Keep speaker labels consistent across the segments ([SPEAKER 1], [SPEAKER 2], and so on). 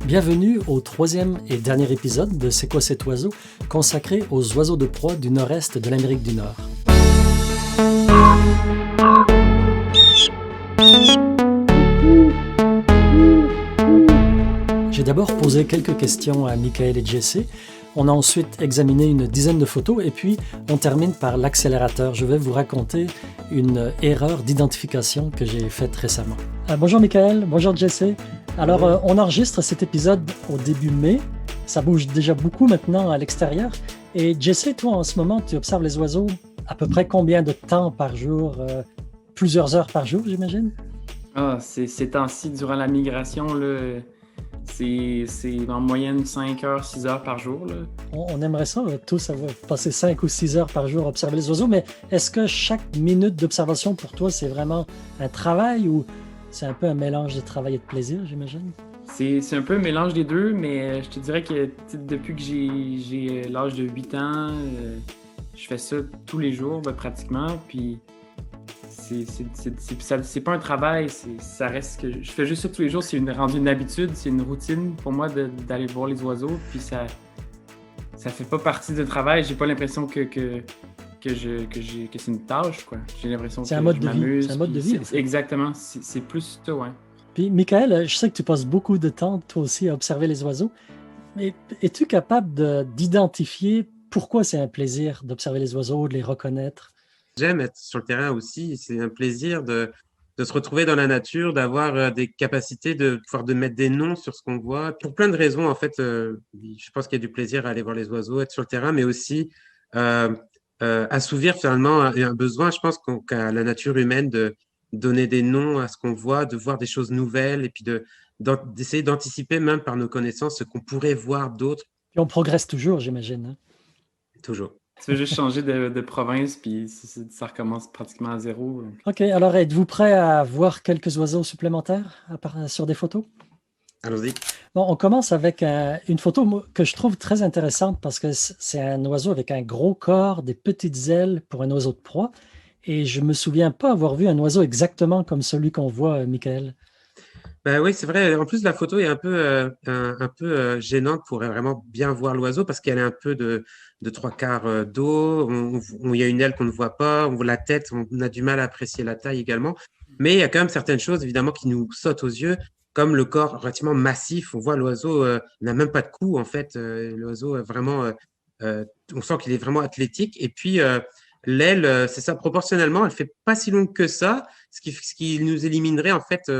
[SPEAKER 1] Bienvenue au troisième et dernier épisode de C'est quoi cet oiseau, consacré aux oiseaux de proie du nord-est de l'Amérique du Nord. J'ai d'abord posé quelques questions à Michael et Jesse. On a ensuite examiné une dizaine de photos et puis on termine par l'accélérateur. Je vais vous raconter une erreur d'identification que j'ai faite récemment. Bonjour Michael, bonjour Jesse. Alors on enregistre cet épisode au début mai. Ça bouge déjà beaucoup maintenant à l'extérieur. Et Jesse, toi en ce moment, tu observes les oiseaux à peu près combien de temps par jour? Plusieurs heures par jour, j'imagine?
[SPEAKER 2] Ces temps-ci, durant la migration, là, c'est en moyenne 5 heures, 6 heures par jour. Là.
[SPEAKER 1] On aimerait ça, tous passer 5 ou 6 heures par jour à observer les oiseaux, mais est-ce que chaque minute d'observation pour toi, c'est vraiment un travail ou c'est un peu un mélange de travail et de plaisir, j'imagine?
[SPEAKER 2] C'est un peu un mélange des deux, mais je te dirais que depuis que j'ai l'âge de 8 ans, je fais ça tous les jours pratiquement. Puis c'est pas un travail, ça reste que je fais juste ça tous les jours. C'est rendu une habitude, c'est une routine pour moi d'aller voir les oiseaux. Puis ça fait pas partie du travail. J'ai pas l'impression que c'est une tâche, quoi. J'ai l'impression que je m'amuse.
[SPEAKER 1] C'est un mode de vie. En fait.
[SPEAKER 2] Exactement, c'est plus ça, ouais.
[SPEAKER 1] Puis, Michael, je sais que tu passes beaucoup de temps, toi aussi, à observer les oiseaux. Mais es-tu capable d'identifier pourquoi c'est un plaisir d'observer les oiseaux, de les reconnaître?
[SPEAKER 3] J'aime être sur le terrain aussi. C'est un plaisir de se retrouver dans la nature, d'avoir des capacités de pouvoir de mettre des noms sur ce qu'on voit. Pour plein de raisons, en fait, je pense qu'il y a du plaisir à aller voir les oiseaux, être sur le terrain, mais aussi assouvir finalement un besoin, je pense, qu'a la nature humaine de donner des noms à ce qu'on voit, de voir des choses nouvelles et puis d'essayer d'anticiper même par nos connaissances ce qu'on pourrait voir d'autres.
[SPEAKER 1] Puis on progresse toujours, j'imagine. Hein?
[SPEAKER 3] Toujours.
[SPEAKER 2] Tu veux juste changer de province, puis ça recommence pratiquement à zéro.
[SPEAKER 1] OK, alors êtes-vous prêt à voir quelques oiseaux supplémentaires sur des photos?
[SPEAKER 3] Allons-y.
[SPEAKER 1] Bon, on commence avec une photo que je trouve très intéressante parce que c'est un oiseau avec un gros corps, des petites ailes pour un oiseau de proie. Et je me souviens pas avoir vu un oiseau exactement comme celui qu'on voit, Michael.
[SPEAKER 3] Ben oui, c'est vrai. En plus, la photo est un peu gênante pour vraiment bien voir l'oiseau parce qu'elle est un peu de trois quarts d'eau. Il y a une aile qu'on ne voit pas. On voit la tête. On a du mal à apprécier la taille également. Mais il y a quand même certaines choses, évidemment, qui nous sautent aux yeux, comme le corps relativement massif. On voit l'oiseau n'a même pas de cou, en fait. L'oiseau est vraiment, on sent qu'il est vraiment athlétique. Et puis, l'aile, c'est ça, proportionnellement, elle fait pas si longue que ça, ce qui nous éliminerait, en fait,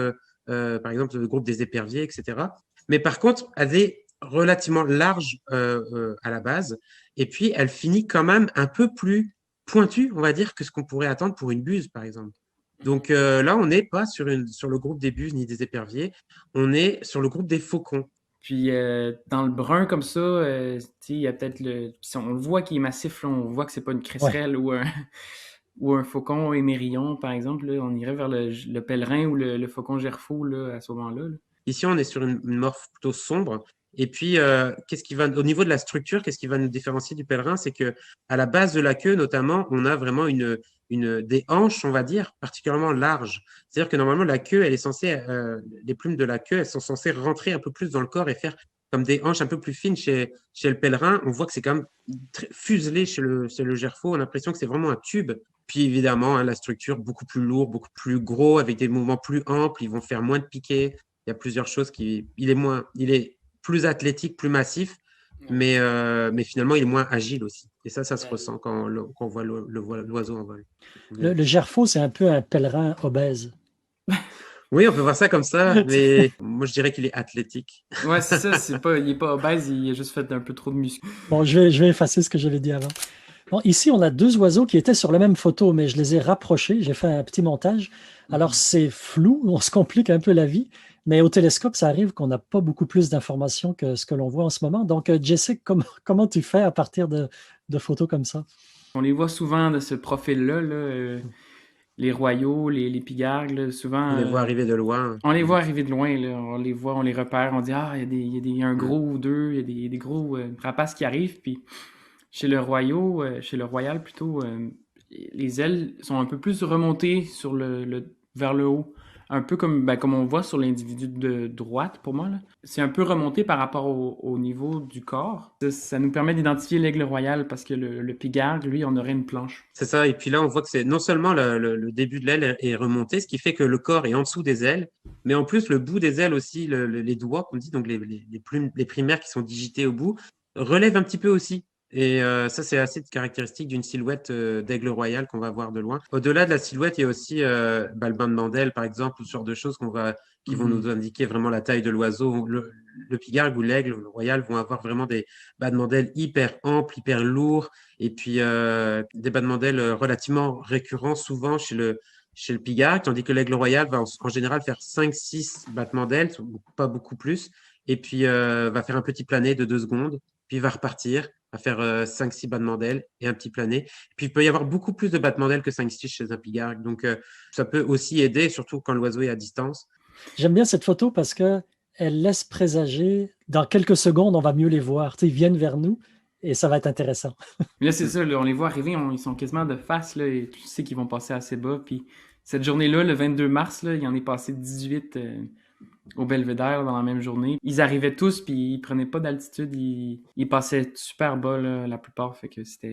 [SPEAKER 3] par exemple le groupe des éperviers, etc. Mais par contre, elle est relativement large à la base, et puis elle finit quand même un peu plus pointue, on va dire, que ce qu'on pourrait attendre pour une buse, par exemple. Donc là, on n'est pas sur le groupe des buses ni des éperviers, on est sur le groupe des faucons.
[SPEAKER 2] Puis dans le brun comme ça, il y a peut-être on le voit qu'il est massif, là, on voit que c'est pas une cresserelle ou un faucon émerillon, par exemple. Là, on irait vers le pèlerin ou le faucon gerfaut là, à ce moment-là. Là.
[SPEAKER 3] Ici, on est sur une morphe plutôt sombre. Et puis, au niveau de la structure, qu'est-ce qui va nous différencier du pèlerin? C'est que à la base de la queue, notamment, on a vraiment des hanches, on va dire, particulièrement larges. C'est-à-dire que normalement, la queue, elle est censée, les plumes de la queue, elles sont censées rentrer un peu plus dans le corps et faire comme des hanches un peu plus fines chez le pèlerin. On voit que c'est quand même très fuselé chez le gerfaut. On a l'impression que c'est vraiment un tube. Puis évidemment, hein, la structure beaucoup plus lourde, beaucoup plus gros, avec des mouvements plus amples. Ils vont faire moins de piquets. Il y a plusieurs choses il est plus athlétique, plus massif, mais finalement, il est moins agile aussi. Et ça se ressent quand on voit l'oiseau en vol.
[SPEAKER 1] Le gerfaut, c'est un peu un pèlerin obèse.
[SPEAKER 3] Oui, on peut voir ça comme ça, mais moi, je dirais qu'il est athlétique.
[SPEAKER 2] Ouais, c'est ça. Il est pas obèse, il a juste fait un peu trop de muscles.
[SPEAKER 1] Bon, je vais effacer ce que j'avais dit avant. Bon, ici, on a deux oiseaux qui étaient sur la même photo, mais je les ai rapprochés. J'ai fait un petit montage. Alors, c'est flou, on se complique un peu la vie, mais au télescope, ça arrive qu'on n'a pas beaucoup plus d'informations que ce que l'on voit en ce moment. Donc, Jesse, comment tu fais à partir de photos comme ça?
[SPEAKER 2] On les voit souvent de ce profil-là, les royaux, les pigargues, là, souvent.
[SPEAKER 3] On les voit arriver de loin.
[SPEAKER 2] On les voit arriver de loin, là. On les voit, on les repère, on dit il y a un gros ou deux, il y a des gros rapaces qui arrivent, puis chez le royal plutôt, les ailes sont un peu plus remontées vers le haut, un peu comme on voit sur l'individu de droite, pour moi, là. C'est un peu remonté par rapport au niveau du corps. Ça nous permet d'identifier l'aigle royal parce que le pigargue, lui, on aurait une planche.
[SPEAKER 3] C'est ça. Et puis là, on voit que c'est non seulement le début de l'aile est remonté, ce qui fait que le corps est en dessous des ailes, mais en plus, le bout des ailes aussi, les doigts, qu'on dit, donc les plumes, les primaires qui sont digitées au bout, relèvent un petit peu aussi. Et ça, c'est assez caractéristique d'une silhouette d'aigle royal qu'on va voir de loin. Au-delà de la silhouette, il y a aussi le bain de Mandel, par exemple, ou ce genre de choses qui vont nous indiquer vraiment la taille de l'oiseau. Le pigargue ou l'aigle royal vont avoir vraiment des bas de Mandel hyper amples, hyper lourds, et puis des bas de Mandel relativement récurrents, souvent chez le pigargue, tandis que l'aigle royal va en général faire 5-6 battements d'ailes, pas beaucoup plus, et puis va faire un petit plané de 2 secondes, puis va repartir, va faire 5-6 battements d'ailes et un petit plané. Puis il peut y avoir beaucoup plus de battements d'ailes que 5-6 chez un pigargue, donc ça peut aussi aider, surtout quand l'oiseau est à distance.
[SPEAKER 1] J'aime bien cette photo parce que elle laisse présager, dans quelques secondes, on va mieux les voir. Tu sais, ils viennent vers nous et ça va être intéressant.
[SPEAKER 2] Mais là, c'est ça, là, on les voit arriver, ils sont quasiment de face, là, et tu sais qu'ils vont passer assez bas. Puis cette journée-là, le 22 mars, là, il en est passé 18 au Belvédère dans la même journée. Ils arrivaient tous, puis ils prenaient pas d'altitude, ils passaient super bas, là, la plupart. Fait que ça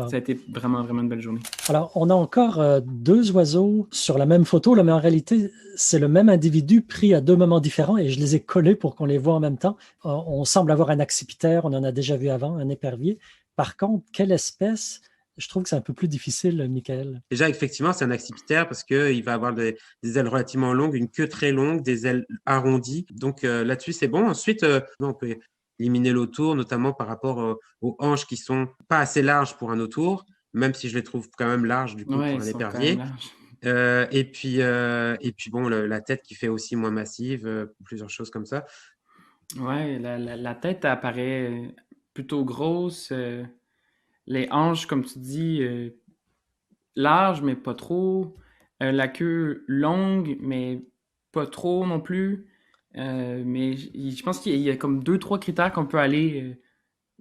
[SPEAKER 2] a été vraiment, vraiment une belle journée.
[SPEAKER 1] Alors, on a encore 2 oiseaux sur la même photo, là, mais en réalité, c'est le même individu pris à 2 moments différents et je les ai collés pour qu'on les voit en même temps. On semble avoir un accipitaire, on en a déjà vu avant, un épervier. Par contre, quelle espèce? Je trouve que c'est un peu plus difficile, Michael.
[SPEAKER 3] Déjà, effectivement, c'est un accipitaire parce qu'il va avoir des ailes relativement longues, une queue très longue, des ailes arrondies. Donc là-dessus, c'est bon. Ensuite, on peut éliminer l'autour, notamment par rapport aux hanches qui sont pas assez larges pour un autour, même si je les trouve quand même larges du coup
[SPEAKER 2] Ouais,
[SPEAKER 3] pour un
[SPEAKER 2] ils sont quand
[SPEAKER 3] épervier.
[SPEAKER 2] même larges.
[SPEAKER 3] Et puis bon, la tête qui fait aussi moins massive, plusieurs choses comme ça.
[SPEAKER 2] Ouais, la tête apparaît plutôt grosse. Les hanches, comme tu dis, larges, mais pas trop. La queue longue, mais pas trop non plus. Mais je pense qu'il y a comme 2-3 critères qu'on peut aller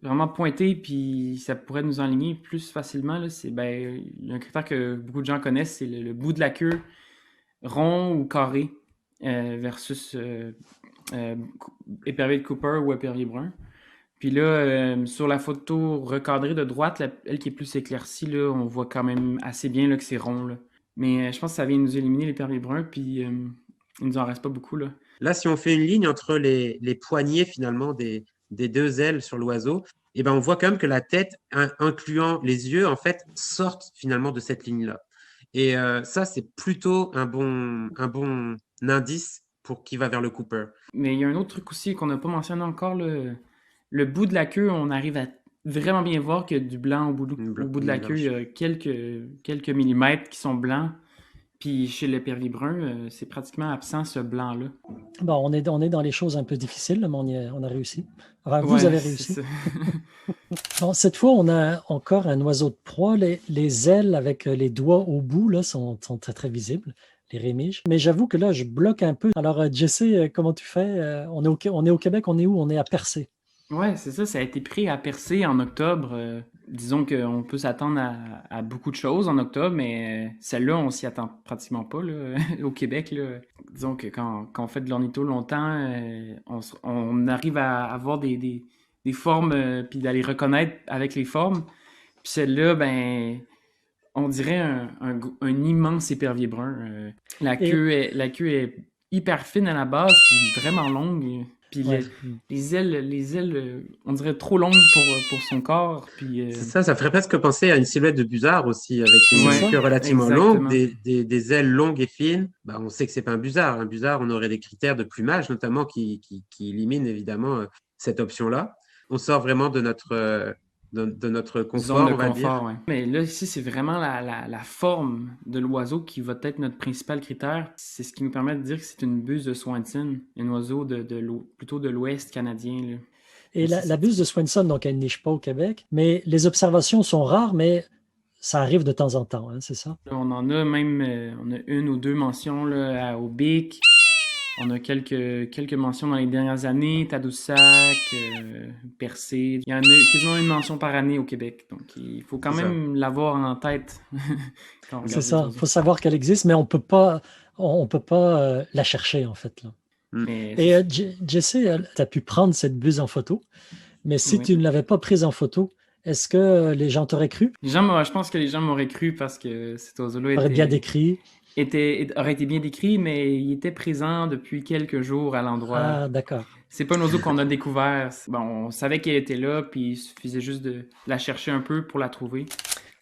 [SPEAKER 2] vraiment pointer, puis ça pourrait nous enligner plus facilement, là. Il y a un critère que beaucoup de gens connaissent, c'est le bout de la queue rond ou carré versus épervier de Cooper ou épervier brun. Puis là, sur la photo recadrée de droite, elle qui est plus éclaircie, là, on voit quand même assez bien là, que c'est rond. Là. Mais je pense que ça vient nous éliminer l'épervier brun, puis il nous en reste pas beaucoup.
[SPEAKER 3] Là, si on fait une ligne entre les poignets finalement des 2 ailes sur l'oiseau, eh ben, on voit quand même que la tête, incluant les yeux, en fait, sortent finalement de cette ligne-là. Et ça, c'est plutôt un bon indice pour qui va vers le Cooper.
[SPEAKER 2] Mais il y a un autre truc aussi qu'on n'a pas mentionné encore, le bout de la queue, on arrive à vraiment bien voir qu'il y a du blanc au bout de la queue. Il y a quelques millimètres qui sont blancs. Puis chez l'épervier brun, c'est pratiquement absent ce blanc-là.
[SPEAKER 1] Bon, on est dans les choses un peu difficiles, mais on a réussi. Enfin, vous avez réussi. Bon, cette fois, on a encore un oiseau de proie. Les ailes avec les doigts au bout là, sont très, très visibles, les rémiges. Mais j'avoue que là, je bloque un peu. Alors, Jesse, comment tu fais? On est au Québec, on est où? On est à Percé.
[SPEAKER 2] Ouais, c'est ça. Ça a été pris à Percé en octobre. Disons qu'on peut s'attendre à beaucoup de choses en octobre, mais celle-là, on s'y attend pratiquement pas là, au Québec. Là. Disons que quand on fait de l'ornitho longtemps, on arrive à avoir des formes, puis d'aller reconnaître avec les formes. Puis celle-là, ben, on dirait un immense épervier brun. La queue est hyper fine à la base, puis vraiment longue. Puis les ailes, on dirait trop longues pour son corps. Puis,
[SPEAKER 3] ça ferait presque penser à une silhouette de busard aussi, avec une queue relativement longue, des ailes longues et fines. Bah, on sait que c'est pas un busard. Un busard, on aurait des critères de plumage, notamment, qui éliminent évidemment cette option-là. On sort vraiment de notre confort,
[SPEAKER 2] zone de
[SPEAKER 3] on va
[SPEAKER 2] confort,
[SPEAKER 3] dire.
[SPEAKER 2] Ouais. Mais là, ici, c'est vraiment la forme de l'oiseau qui va être notre principal critère. C'est ce qui nous permet de dire que c'est une buse de Swainson, un oiseau plutôt de l'Ouest canadien. Là.
[SPEAKER 1] Et la buse de Swainson, donc, elle ne niche pas au Québec, mais les observations sont rares, mais ça arrive de temps en temps, hein, c'est ça?
[SPEAKER 2] Là, on en a même on a 1 ou 2 mentions là, au BIC. On a quelques mentions dans les dernières années, Tadoussac, Percé. Il y en a quasiment une mention par année au Québec. Donc, il faut quand même l'avoir en tête quand on regarde
[SPEAKER 1] C'est
[SPEAKER 2] les
[SPEAKER 1] ça, il
[SPEAKER 2] oiseaux.
[SPEAKER 1] faut savoir qu'elle existe, mais on peut pas la chercher en fait, là.
[SPEAKER 2] Mais
[SPEAKER 1] Et Jesse, tu as pu prendre cette buse en photo, mais si
[SPEAKER 2] oui.
[SPEAKER 1] tu ne l'avais pas prise en photo, est-ce que les gens t'auraient cru?
[SPEAKER 2] Je pense que les gens m'auraient cru parce que cet oiseau-là
[SPEAKER 1] T'aurais bien décrit?
[SPEAKER 2] aurait été bien décrit, mais il était présent depuis quelques jours à l'endroit.
[SPEAKER 1] Ah, d'accord.
[SPEAKER 2] C'est pas un oiseau qu'on a découvert. Bon, on savait qu'elle était là, puis il suffisait juste de la chercher un peu pour la trouver.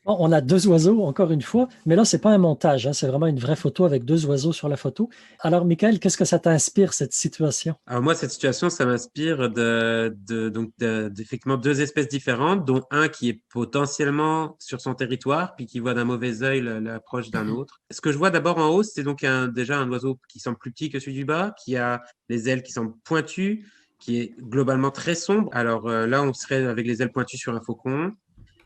[SPEAKER 1] Bon, on a deux oiseaux, encore une fois, mais là, c'est pas un montage, hein, c'est vraiment une vraie photo avec deux oiseaux sur la photo. Alors, Michael, qu'est-ce que ça t'inspire, cette situation?
[SPEAKER 3] Alors moi, cette situation, ça m'inspire d'effectivement deux espèces différentes, dont un qui est potentiellement sur son territoire, puis qui voit d'un mauvais œil l'approche d'un autre. Ce que je vois d'abord en haut, c'est donc déjà un oiseau qui semble plus petit que celui du bas, qui a les ailes qui semblent pointues, qui est globalement très sombre. Alors là, on serait avec les ailes pointues sur un faucon.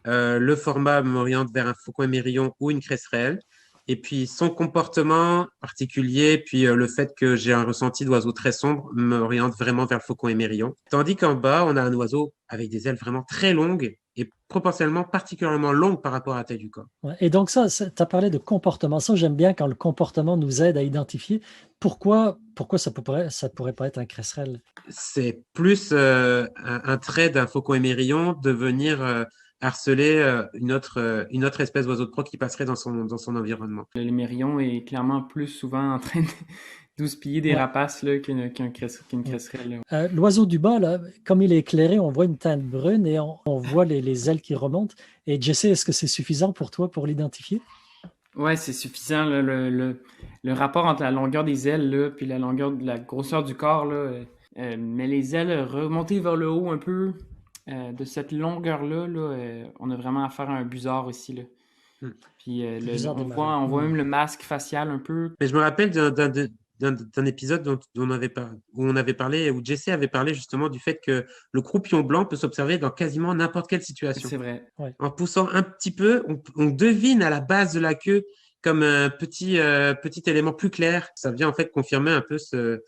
[SPEAKER 3] Le format m'oriente vers un faucon émerillon ou une cresserelle. Et puis son comportement particulier, puis le fait que j'ai un ressenti d'oiseau très sombre m'oriente vraiment vers le faucon émerillon. Tandis qu'en bas, on a un oiseau avec des ailes vraiment très longues et potentiellement particulièrement longues par rapport à la taille du corps.
[SPEAKER 1] Ouais, et donc ça, tu as parlé de comportement. Ça, j'aime bien quand le comportement nous aide à identifier pourquoi ça pourrait pas être un cresserelle.
[SPEAKER 3] C'est plus un trait d'un faucon émerillon de venir harceler une autre espèce d'oiseau de proie qui passerait dans son environnement.
[SPEAKER 2] L'émerillon est clairement plus souvent en train d'houspiller des
[SPEAKER 1] Ouais.
[SPEAKER 2] rapaces là, qu'une cresserelle. Là.
[SPEAKER 1] L'oiseau du bas, là, comme il est éclairé, on voit une teinte brune et on voit les ailes qui remontent. Et Jesse, est-ce que c'est suffisant pour toi pour l'identifier?
[SPEAKER 2] Ouais, c'est suffisant. Là, le rapport entre la longueur des ailes là, puis la grosseur du corps, là, mais les ailes remontées vers le haut un peu, de cette longueur-là, on a vraiment affaire à un busard ici. Là.
[SPEAKER 3] Hmm.
[SPEAKER 2] Puis
[SPEAKER 1] Busard des marins.
[SPEAKER 2] on voit même le masque facial un peu.
[SPEAKER 3] Mais je me rappelle d'un épisode dont où on avait parlé, où Jesse avait parlé justement du fait que le croupion blanc peut s'observer dans quasiment n'importe quelle situation.
[SPEAKER 2] C'est vrai.
[SPEAKER 3] En poussant un petit peu, on devine à la base de la queue comme un petit élément plus clair. Ça vient en fait confirmer un peu ce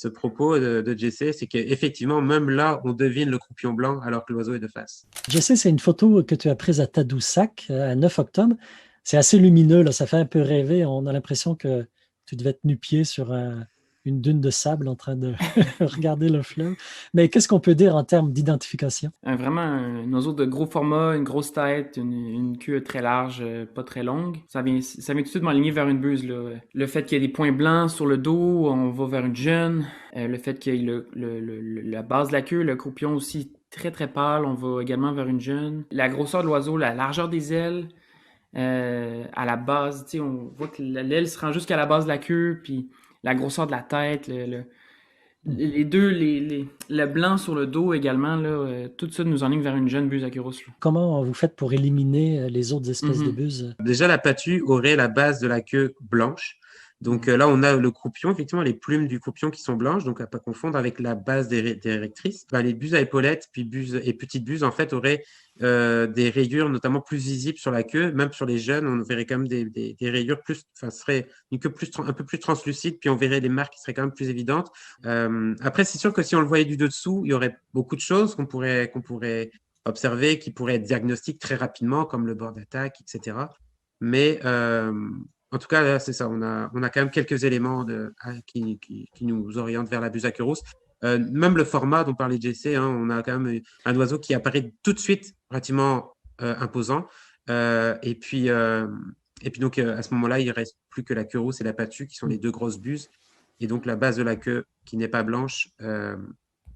[SPEAKER 3] propos de Jesse, c'est qu'effectivement, même là, on devine le croupion blanc alors que l'oiseau est de face.
[SPEAKER 1] Jesse, c'est une photo que tu as prise à Tadoussac, à 9 octobre. C'est assez lumineux, là, ça fait un peu rêver. On a l'impression que tu devais être nu-pied sur une dune de sable en train de regarder le fleuve. Mais qu'est-ce qu'on peut dire en termes d'identification?
[SPEAKER 2] Vraiment un oiseau de gros format, une grosse tête, une queue très large, pas très longue. Ça vient tout de suite m'aligner vers une buse. Là. Le fait qu'il y ait des points blancs sur le dos, on va vers une jeune. Le fait qu'il y ait la base de la queue, le croupion aussi très très pâle, on va également vers une jeune. La grosseur de l'oiseau, la largeur des ailes, à la base, on voit que l'aile se rend jusqu'à la base de la queue, puis la grosseur de la tête, les deux, le blanc sur le dos également, là, tout ça nous enligne vers une jeune buse Aqueous.
[SPEAKER 1] Comment vous faites pour éliminer les autres espèces de buses?
[SPEAKER 3] Déjà, la patue aurait la base de la queue blanche. Donc là, on a le croupion, effectivement, les plumes du croupion qui sont blanches, donc à pas confondre avec la base des rectrices. Les buses à épaulettes puis et petites buses, en fait, auraient des rayures notamment plus visibles sur la queue. Même sur les jeunes, on verrait quand même des rayures plus, enfin, ce serait une queue un peu plus translucide, puis on verrait des marques qui seraient quand même plus évidentes. Après, c'est sûr que si on le voyait du dessous, il y aurait beaucoup de choses qu'on pourrait observer, qui pourraient être diagnostiques très rapidement, comme le bord d'attaque, etc. Mais en tout cas, là, c'est ça. On a quand même quelques éléments qui nous orientent vers la buse Aqueous. Même le format dont parlait Jesse, hein, on a quand même un oiseau qui apparaît tout de suite relativement imposant. Et puis donc, à ce moment-là, il ne reste plus que la queue rousse et la patue qui sont les deux grosses buses. Et donc, la base de la queue qui n'est pas blanche,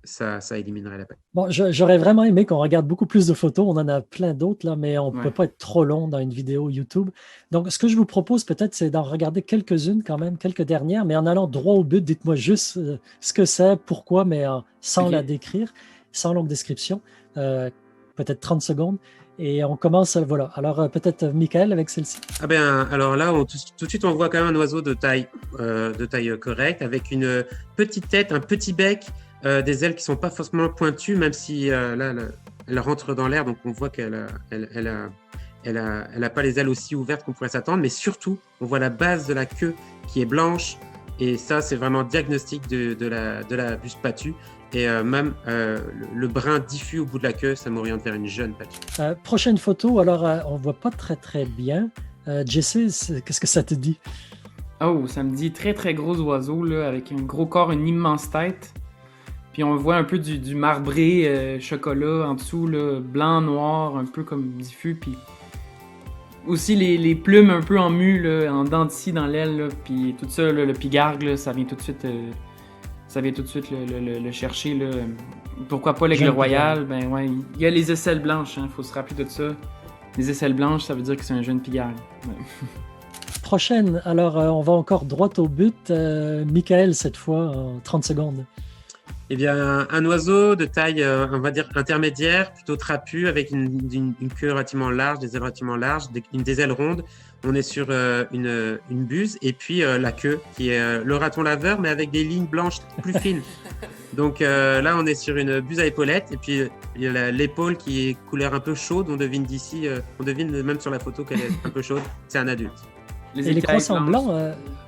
[SPEAKER 3] ça éliminerait la patue.
[SPEAKER 1] Bon, j'aurais vraiment aimé qu'on regarde beaucoup plus de photos. On en a plein d'autres, là, mais on ne peut pas être trop long dans une vidéo YouTube. Donc, ce que je vous propose peut-être, c'est d'en regarder quelques-unes quand même, quelques dernières, mais en allant droit au but. Dites-moi juste ce que c'est, pourquoi, mais sans la décrire, sans longue description. Peut-être 30 secondes. Et on commence, voilà. Alors, peut-être Michael avec celle-ci.
[SPEAKER 3] Ah ben, alors là, tout de suite, on voit quand même un oiseau de taille correcte, avec une petite tête, un petit bec, des ailes qui sont pas forcément pointues, même si là, elle rentre dans l'air, donc on voit qu'elle a pas les ailes aussi ouvertes qu'on pourrait s'attendre, mais surtout, on voit la base de la queue qui est blanche, Et ça, c'est vraiment diagnostic de la buse patue. Et même le brun diffus au bout de la queue, ça m'oriente vers une jeune patue.
[SPEAKER 1] Prochaine photo, alors on voit pas très très bien. Jesse, qu'est-ce que ça te dit?
[SPEAKER 2] Oh, ça me dit très très gros oiseau, là, avec un gros corps, une immense tête. Puis on voit un peu du marbré chocolat en dessous, là, blanc, noir, un peu comme diffus. Puis aussi les plumes un peu en mue, là, en dents de scie dans l'aile. Là, puis tout ça, là, le pigargue, là, ça vient tout de suite, le chercher. Là. Pourquoi pas l'aigle royal? Ben ouais, il y a les aisselles blanches, hein, faut se rappeler de ça. Les aisselles blanches, ça veut dire que c'est un jeune pigargue. Ouais.
[SPEAKER 1] Prochaine, alors on va encore droit au but. Michael, cette fois, en 30 secondes.
[SPEAKER 3] Eh bien, un oiseau de taille, on va dire, intermédiaire, plutôt trapu, avec une queue relativement large, des ailes relativement larges, des ailes rondes. On est sur une buse, et puis la queue, qui est le raton laveur, mais avec des lignes blanches plus fines. Donc là, on est sur une buse à épaulettes, et puis il y a l'épaule qui est couleur un peu chaude. On devine d'ici, on devine même sur la photo qu'elle est un peu chaude. C'est un adulte.
[SPEAKER 1] Et les croissants blancs,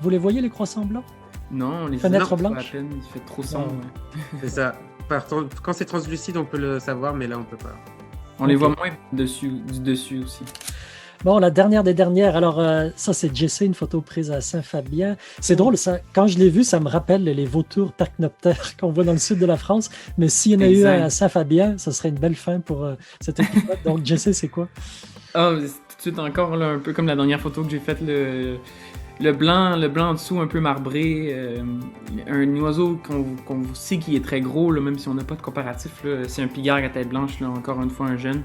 [SPEAKER 1] vous les voyez, les croissants blancs?
[SPEAKER 2] Non, les
[SPEAKER 1] fenêtres blanches.
[SPEAKER 2] il fait trop sombre. Ouais.
[SPEAKER 3] C'est ça. Quand c'est translucide, on peut le savoir, mais là, on peut pas.
[SPEAKER 2] On les voit moins du dessus aussi.
[SPEAKER 1] Bon, la dernière des dernières. Alors, ça, c'est Jesse, une photo prise à Saint-Fabien. C'est drôle, ça. Quand je l'ai vu, ça me rappelle les vautours percnoptères qu'on voit dans le sud de la France. Mais s'il y en a eu un à Saint-Fabien, ça serait une belle fin pour cet épisode. Donc, Jesse, c'est quoi?
[SPEAKER 2] Ah, c'est tout de suite encore là, un peu comme la dernière photo que j'ai faite, le blanc en dessous un peu marbré, un oiseau qu'on sait qui est très gros, là, même si on n'a pas de comparatif. Là, c'est un pigargue à tête blanche, là, encore une fois un jeune.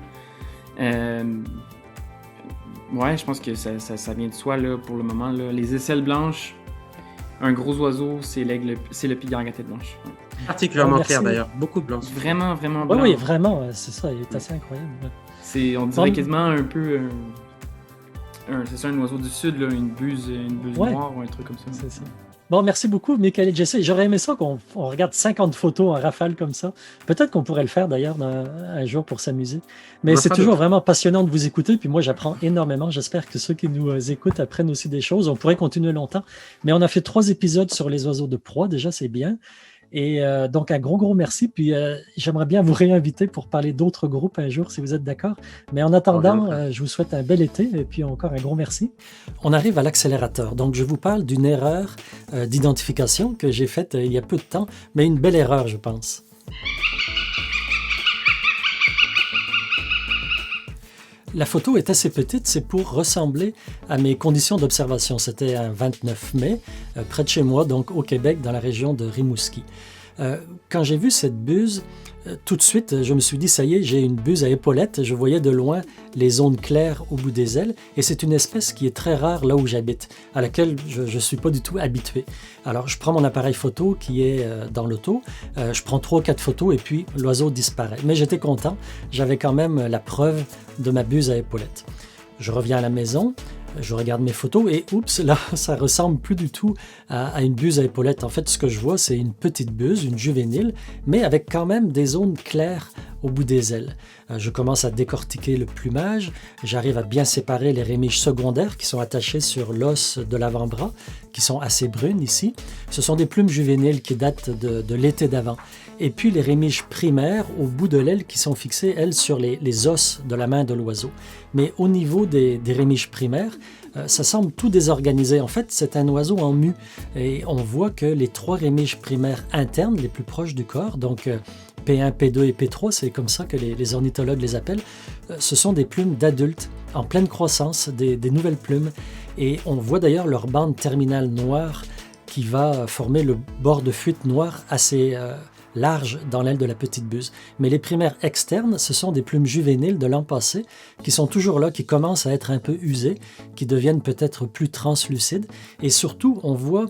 [SPEAKER 2] Ouais, je pense que ça vient de soi là, pour le moment. Là. Les aisselles blanches, un gros oiseau, c'est le pigargue à tête blanche. Ouais.
[SPEAKER 3] Particulièrement clair d'ailleurs, beaucoup de blanc.
[SPEAKER 2] Vraiment, vraiment blanc.
[SPEAKER 1] Oui, vraiment, c'est ça, il est assez incroyable.
[SPEAKER 2] On dirait quasiment un peu... c'est ça, un oiseau du sud, là, une buse noire ou un truc comme ça.
[SPEAKER 1] C'est ça. Bon, merci beaucoup, Michael et Jesse. J'aurais aimé ça qu'on regarde 50 photos en rafale comme ça. Peut-être qu'on pourrait le faire d'ailleurs un jour pour s'amuser. Mais c'est toujours vraiment passionnant de vous écouter. Puis moi, j'apprends énormément. J'espère que ceux qui nous écoutent apprennent aussi des choses. On pourrait continuer longtemps. Mais on a fait 3 épisodes sur les oiseaux de proie. Déjà, c'est bien. Et donc, un gros merci. Puis, j'aimerais bien vous réinviter pour parler d'autres groupes un jour, si vous êtes d'accord. Mais en attendant, je vous souhaite un bel été. Et puis, encore un gros merci. On arrive à l'accélérateur. Donc, je vous parle d'une erreur d'identification que j'ai faite il y a peu de temps, mais une belle erreur, je pense. La photo est assez petite, c'est pour ressembler à mes conditions d'observation. C'était un 29 mai, près de chez moi, donc au Québec, dans la région de Rimouski. Quand j'ai vu cette buse, tout de suite, je me suis dit, ça y est, j'ai une buse à épaulettes. Je voyais de loin les zones claires au bout des ailes. Et c'est une espèce qui est très rare là où j'habite, à laquelle je ne suis pas du tout habitué. Alors, je prends mon appareil photo qui est dans l'auto. Je prends 3 ou 4 photos et puis l'oiseau disparaît. Mais j'étais content. J'avais quand même la preuve de ma buse à épaulettes. Je reviens à la maison. Je regarde mes photos et oups, là, ça ressemble plus du tout à une buse à épaulettes. En fait, ce que je vois, c'est une petite buse, une juvénile, mais avec quand même des zones claires au bout des ailes. Je commence à décortiquer le plumage. J'arrive à bien séparer les rémiges secondaires qui sont attachées sur l'os de l'avant-bras, qui sont assez brunes ici. Ce sont des plumes juvéniles qui datent de l'été d'avant. Et puis les rémiges primaires au bout de l'aile qui sont fixées, elles, sur les os de la main de l'oiseau. Mais au niveau des rémiges primaires, ça semble tout désorganisé. En fait, c'est un oiseau en mue. Et on voit que les 3 rémiges primaires internes, les plus proches du corps, donc P1, P2 et P3, c'est comme ça que les ornithologues les appellent, ce sont des plumes d'adultes en pleine croissance, des nouvelles plumes. Et on voit d'ailleurs leur bande terminale noire qui va former le bord de fuite noir assez large dans l'aile de la petite buse. Mais les primaires externes, ce sont des plumes juvéniles de l'an passé qui sont toujours là, qui commencent à être un peu usées, qui deviennent peut-être plus translucides. Et surtout, on voit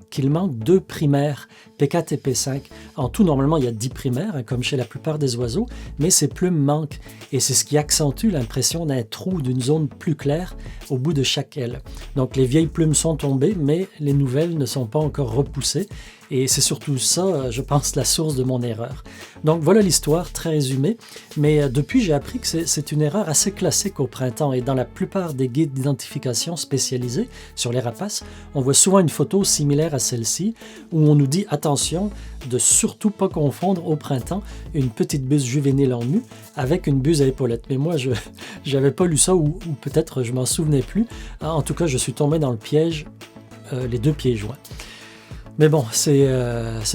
[SPEAKER 1] qu'il manque 2 primaires, P4 et P5. En tout, normalement, il y a 10 primaires, comme chez la plupart des oiseaux, mais ces plumes manquent. Et c'est ce qui accentue l'impression d'un trou, d'une zone plus claire au bout de chaque aile. Donc, les vieilles plumes sont tombées, mais les nouvelles ne sont pas encore repoussées. Et c'est surtout ça, je pense, la source de mon erreur. Donc voilà l'histoire, très résumée. Mais depuis, j'ai appris que c'est une erreur assez classique au printemps. Et dans la plupart des guides d'identification spécialisés sur les rapaces, on voit souvent une photo similaire à celle-ci, où on nous dit attention de surtout pas confondre au printemps une petite buse juvénile en nu avec une buse à épaulettes. Mais moi, je n'avais pas lu ça, ou peut-être je m'en souvenais plus. En tout cas, je suis tombé dans le piège, les 2 pieds joints. Mais bon, c'est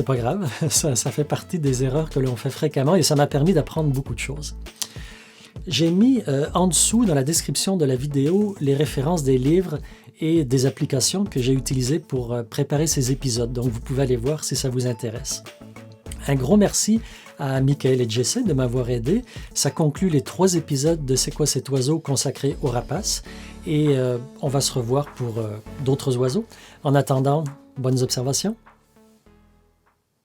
[SPEAKER 1] pas grave, ça fait partie des erreurs que l'on fait fréquemment et ça m'a permis d'apprendre beaucoup de choses. J'ai mis en dessous, dans la description de la vidéo, les références des livres et des applications que j'ai utilisées pour préparer ces épisodes, donc vous pouvez aller voir si ça vous intéresse. Un gros merci à Michael et Jesse de m'avoir aidé. Ça conclut les 3 épisodes de C'est quoi cet oiseau consacrés aux rapaces et on va se revoir pour d'autres oiseaux. En attendant, bonnes observations.